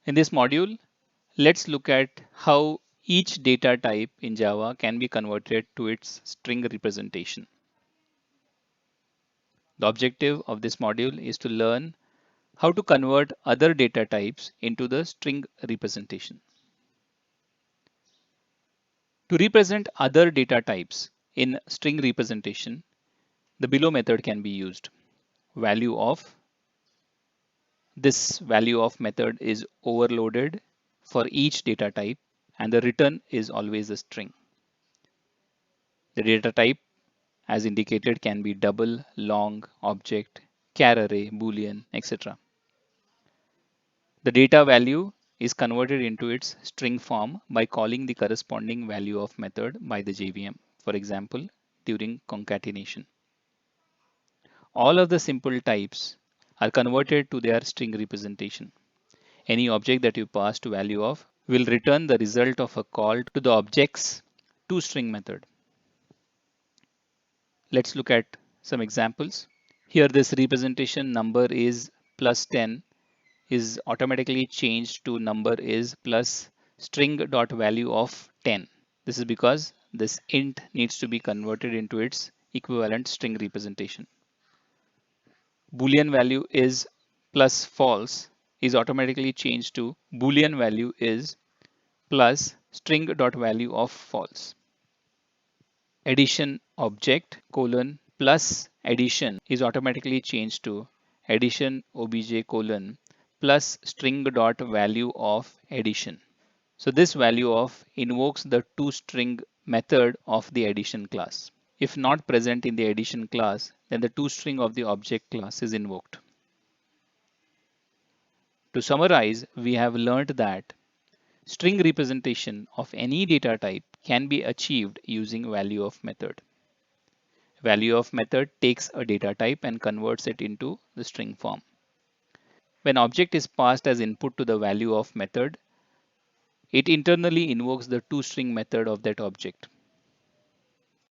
In this module, let's look at how each data type in Java can be converted to its string representation. The objective of this module is to learn how to convert other data types into the string representation. To represent other data types in string representation, the below method can be used. Value of. This value of method is overloaded for each data type and the return is always a string. The data type as indicated can be double, long, object, char array, boolean, etc. The data value is converted into its string form by calling the corresponding value of method by the JVM, for example, during concatenation. All of the simple types are converted to their string representation. Any object that you pass to value of will return the result of a call to the object's toString method. Let's look at some examples. Here this representation number is plus 10 is automatically changed to number is plus string dot value of 10. This is because this int needs to be converted into its equivalent string representation. Boolean value is plus false is automatically changed to Boolean value is plus string dot value of false. Addition object colon plus addition is automatically changed to addition obj colon plus string dot value of addition. So this value of invokes the toString method of the addition class. If not present in the addition class, then the toString of the object class is invoked. To summarize, we have learned that string representation of any data type can be achieved using value of method. Value of method takes a data type and converts it into the string form. When object is passed as input to the value of method, it internally invokes the toString method of that object.